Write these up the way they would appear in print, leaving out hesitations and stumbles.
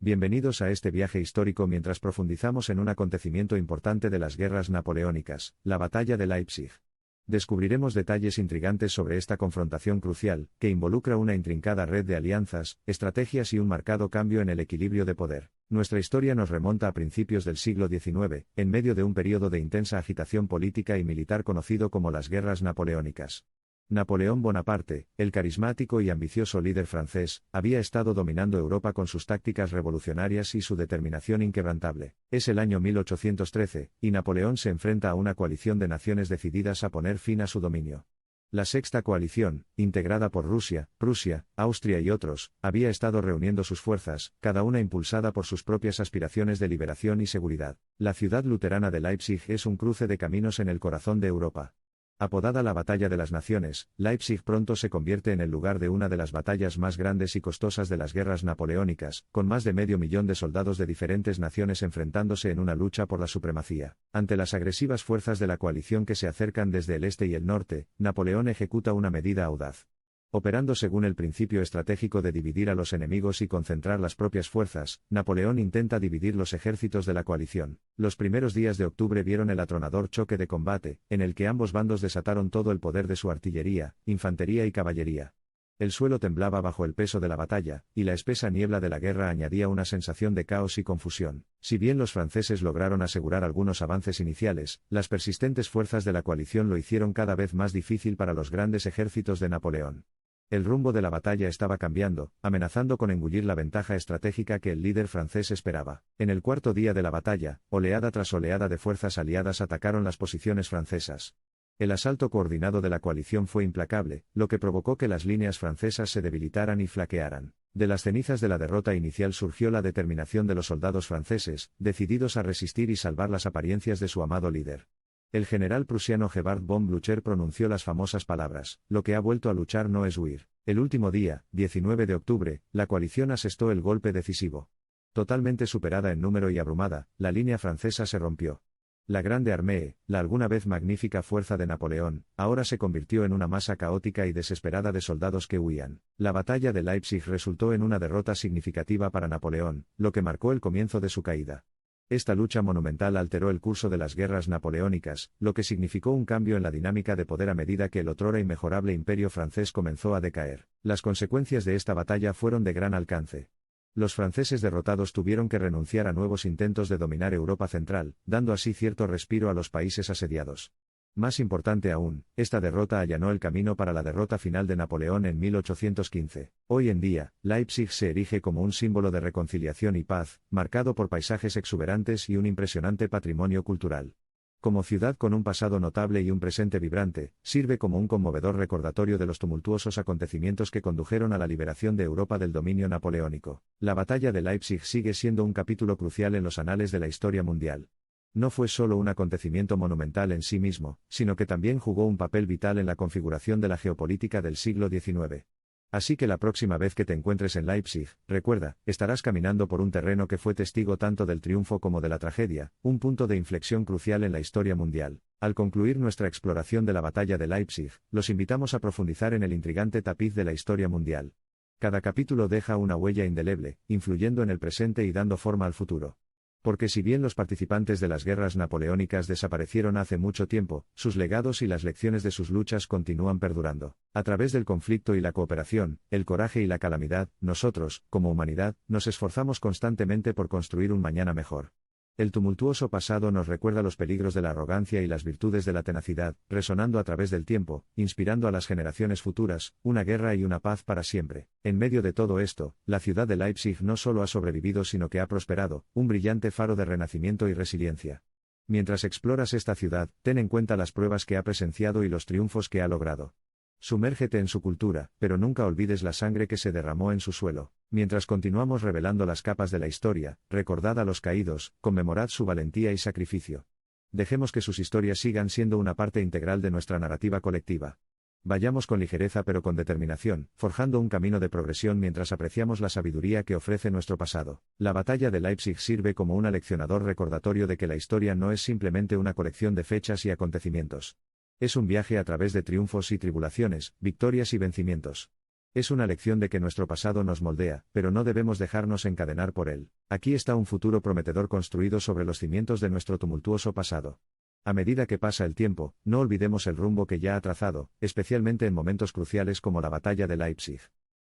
Bienvenidos a este viaje histórico mientras profundizamos en un acontecimiento importante de las guerras napoleónicas, la Batalla de Leipzig. Descubriremos detalles intrigantes sobre esta confrontación crucial, que involucra una intrincada red de alianzas, estrategias y un marcado cambio en el equilibrio de poder. Nuestra historia nos remonta a principios del siglo XIX, en medio de un período de intensa agitación política y militar conocido como las Guerras Napoleónicas. Napoleón Bonaparte, el carismático y ambicioso líder francés, había estado dominando Europa con sus tácticas revolucionarias y su determinación inquebrantable. Es el año 1813, y Napoleón se enfrenta a una coalición de naciones decididas a poner fin a su dominio. La Sexta Coalición, integrada por Rusia, Prusia, Austria y otros, había estado reuniendo sus fuerzas, cada una impulsada por sus propias aspiraciones de liberación y seguridad. La ciudad luterana de Leipzig es un cruce de caminos en el corazón de Europa. Apodada la Batalla de las Naciones, Leipzig pronto se convierte en el lugar de una de las batallas más grandes y costosas de las guerras napoleónicas, con más de 500.000 de soldados de diferentes naciones enfrentándose en una lucha por la supremacía. Ante las agresivas fuerzas de la coalición que se acercan desde el este y el norte, Napoleón ejecuta una medida audaz. Operando según el principio estratégico de dividir a los enemigos y concentrar las propias fuerzas, Napoleón intenta dividir los ejércitos de la coalición. Los primeros días de octubre vieron el atronador choque de combate, en el que ambos bandos desataron todo el poder de su artillería, infantería y caballería. El suelo temblaba bajo el peso de la batalla, y la espesa niebla de la guerra añadía una sensación de caos y confusión. Si bien los franceses lograron asegurar algunos avances iniciales, las persistentes fuerzas de la coalición lo hicieron cada vez más difícil para los grandes ejércitos de Napoleón. El rumbo de la batalla estaba cambiando, amenazando con engullir la ventaja estratégica que el líder francés esperaba. En el cuarto día de la batalla, oleada tras oleada de fuerzas aliadas atacaron las posiciones francesas. El asalto coordinado de la coalición fue implacable, lo que provocó que las líneas francesas se debilitaran y flaquearan. De las cenizas de la derrota inicial surgió la determinación de los soldados franceses, decididos a resistir y salvar las apariencias de su amado líder. El general prusiano Gebhard von Blücher pronunció las famosas palabras: "Lo que ha vuelto a luchar no es huir". El último día, 19 de octubre, la coalición asestó el golpe decisivo. Totalmente superada en número y abrumada, la línea francesa se rompió. La Grande Armée, la alguna vez magnífica fuerza de Napoleón, ahora se convirtió en una masa caótica y desesperada de soldados que huían. La batalla de Leipzig resultó en una derrota significativa para Napoleón, lo que marcó el comienzo de su caída. Esta lucha monumental alteró el curso de las guerras napoleónicas, lo que significó un cambio en la dinámica de poder a medida que el otrora inmejorable imperio francés comenzó a decaer. Las consecuencias de esta batalla fueron de gran alcance. Los franceses derrotados tuvieron que renunciar a nuevos intentos de dominar Europa central, dando así cierto respiro a los países asediados. Más importante aún, esta derrota allanó el camino para la derrota final de Napoleón en 1815. Hoy en día, Leipzig se erige como un símbolo de reconciliación y paz, marcado por paisajes exuberantes y un impresionante patrimonio cultural. Como ciudad con un pasado notable y un presente vibrante, sirve como un conmovedor recordatorio de los tumultuosos acontecimientos que condujeron a la liberación de Europa del dominio napoleónico. La batalla de Leipzig sigue siendo un capítulo crucial en los anales de la historia mundial. No fue solo un acontecimiento monumental en sí mismo, sino que también jugó un papel vital en la configuración de la geopolítica del siglo XIX. Así que la próxima vez que te encuentres en Leipzig, recuerda, estarás caminando por un terreno que fue testigo tanto del triunfo como de la tragedia, un punto de inflexión crucial en la historia mundial. Al concluir nuestra exploración de la batalla de Leipzig, los invitamos a profundizar en el intrigante tapiz de la historia mundial. Cada capítulo deja una huella indeleble, influyendo en el presente y dando forma al futuro. Porque si bien los participantes de las guerras napoleónicas desaparecieron hace mucho tiempo, sus legados y las lecciones de sus luchas continúan perdurando. A través del conflicto y la cooperación, el coraje y la calamidad, nosotros, como humanidad, nos esforzamos constantemente por construir un mañana mejor. El tumultuoso pasado nos recuerda los peligros de la arrogancia y las virtudes de la tenacidad, resonando a través del tiempo, inspirando a las generaciones futuras, una guerra y una paz para siempre. En medio de todo esto, la ciudad de Leipzig no solo ha sobrevivido sino que ha prosperado, un brillante faro de renacimiento y resiliencia. Mientras exploras esta ciudad, ten en cuenta las pruebas que ha presenciado y los triunfos que ha logrado. Sumérgete en su cultura, pero nunca olvides la sangre que se derramó en su suelo. Mientras continuamos revelando las capas de la historia, recordad a los caídos, conmemorad su valentía y sacrificio. Dejemos que sus historias sigan siendo una parte integral de nuestra narrativa colectiva. Vayamos con ligereza pero con determinación, forjando un camino de progresión mientras apreciamos la sabiduría que ofrece nuestro pasado. La batalla de Leipzig sirve como un aleccionador recordatorio de que la historia no es simplemente una colección de fechas y acontecimientos. Es un viaje a través de triunfos y tribulaciones, victorias y vencimientos. Es una lección de que nuestro pasado nos moldea, pero no debemos dejarnos encadenar por él. Aquí está un futuro prometedor construido sobre los cimientos de nuestro tumultuoso pasado. A medida que pasa el tiempo, no olvidemos el rumbo que ya ha trazado, especialmente en momentos cruciales como la batalla de Leipzig.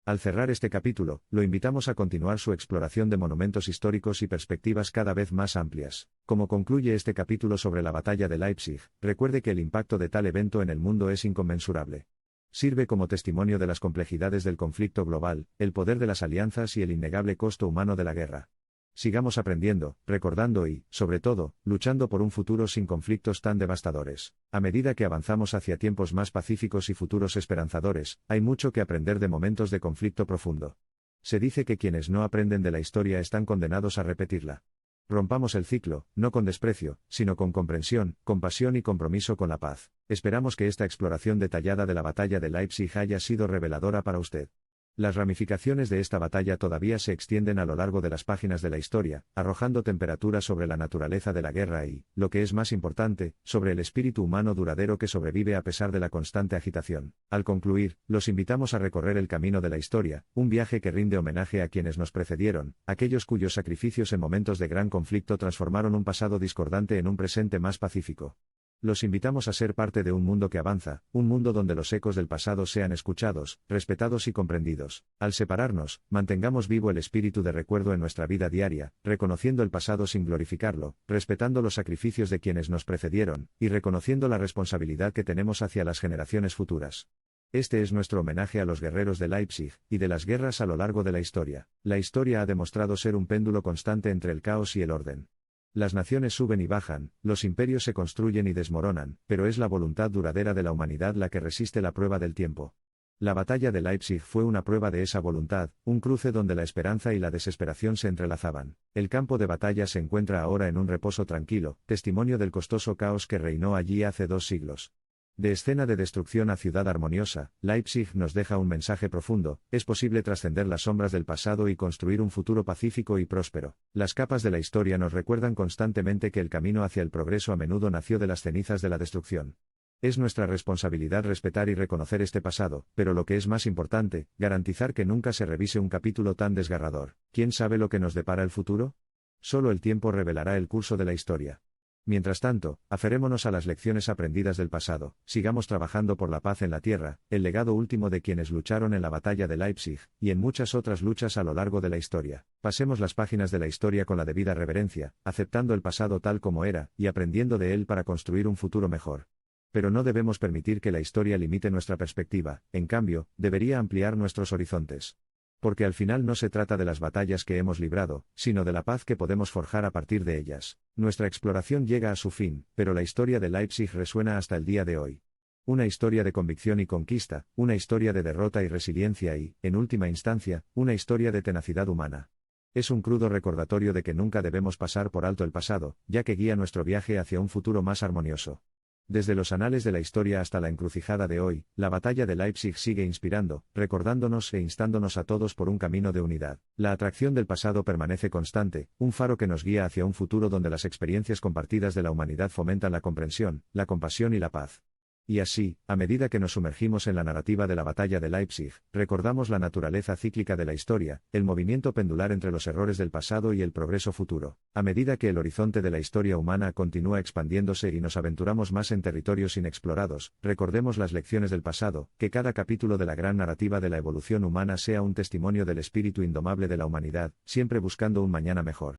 Al cerrar este capítulo, lo invitamos a continuar su exploración de monumentos históricos y perspectivas cada vez más amplias. Como concluye este capítulo sobre la batalla de Leipzig, recuerde que el impacto de tal evento en el mundo es inconmensurable. Sirve como testimonio de las complejidades del conflicto global, el poder de las alianzas y el innegable costo humano de la guerra. Sigamos aprendiendo, recordando y, sobre todo, luchando por un futuro sin conflictos tan devastadores. A medida que avanzamos hacia tiempos más pacíficos y futuros esperanzadores, hay mucho que aprender de momentos de conflicto profundo. Se dice que quienes no aprenden de la historia están condenados a repetirla. Rompamos el ciclo, no con desprecio, sino con comprensión, compasión y compromiso con la paz. Esperamos que esta exploración detallada de la batalla de Leipzig haya sido reveladora para usted. Las ramificaciones de esta batalla todavía se extienden a lo largo de las páginas de la historia, arrojando temperaturas sobre la naturaleza de la guerra y, lo que es más importante, sobre el espíritu humano duradero que sobrevive a pesar de la constante agitación. Al concluir, los invitamos a recorrer el camino de la historia, un viaje que rinde homenaje a quienes nos precedieron, aquellos cuyos sacrificios en momentos de gran conflicto transformaron un pasado discordante en un presente más pacífico. Los invitamos a ser parte de un mundo que avanza, un mundo donde los ecos del pasado sean escuchados, respetados y comprendidos. Al separarnos, mantengamos vivo el espíritu de recuerdo en nuestra vida diaria, reconociendo el pasado sin glorificarlo, respetando los sacrificios de quienes nos precedieron, y reconociendo la responsabilidad que tenemos hacia las generaciones futuras. Este es nuestro homenaje a los guerreros de Leipzig, y de las guerras a lo largo de la historia. La historia ha demostrado ser un péndulo constante entre el caos y el orden. Las naciones suben y bajan, los imperios se construyen y desmoronan, pero es la voluntad duradera de la humanidad la que resiste la prueba del tiempo. La batalla de Leipzig fue una prueba de esa voluntad, un cruce donde la esperanza y la desesperación se entrelazaban. El campo de batalla se encuentra ahora en un reposo tranquilo, testimonio del costoso caos que reinó allí hace 2 siglos. De escena de destrucción a ciudad armoniosa, Leipzig nos deja un mensaje profundo: es posible trascender las sombras del pasado y construir un futuro pacífico y próspero. Las capas de la historia nos recuerdan constantemente que el camino hacia el progreso a menudo nació de las cenizas de la destrucción. Es nuestra responsabilidad respetar y reconocer este pasado, pero lo que es más importante, garantizar que nunca se revise un capítulo tan desgarrador. ¿Quién sabe lo que nos depara el futuro? Solo el tiempo revelará el curso de la historia. Mientras tanto, aferrémonos a las lecciones aprendidas del pasado, sigamos trabajando por la paz en la tierra, el legado último de quienes lucharon en la batalla de Leipzig, y en muchas otras luchas a lo largo de la historia. Pasemos las páginas de la historia con la debida reverencia, aceptando el pasado tal como era, y aprendiendo de él para construir un futuro mejor. Pero no debemos permitir que la historia limite nuestra perspectiva, en cambio, debería ampliar nuestros horizontes. Porque al final no se trata de las batallas que hemos librado, sino de la paz que podemos forjar a partir de ellas. Nuestra exploración llega a su fin, pero la historia de Leipzig resuena hasta el día de hoy. Una historia de convicción y conquista, una historia de derrota y resiliencia y, en última instancia, una historia de tenacidad humana. Es un crudo recordatorio de que nunca debemos pasar por alto el pasado, ya que guía nuestro viaje hacia un futuro más armonioso. Desde los anales de la historia hasta la encrucijada de hoy, la batalla de Leipzig sigue inspirando, recordándonos e instándonos a todos por un camino de unidad. La atracción del pasado permanece constante, un faro que nos guía hacia un futuro donde las experiencias compartidas de la humanidad fomentan la comprensión, la compasión y la paz. Y así, a medida que nos sumergimos en la narrativa de la batalla de Leipzig, recordamos la naturaleza cíclica de la historia, el movimiento pendular entre los errores del pasado y el progreso futuro. A medida que el horizonte de la historia humana continúa expandiéndose y nos aventuramos más en territorios inexplorados, recordemos las lecciones del pasado, que cada capítulo de la gran narrativa de la evolución humana sea un testimonio del espíritu indomable de la humanidad, siempre buscando un mañana mejor.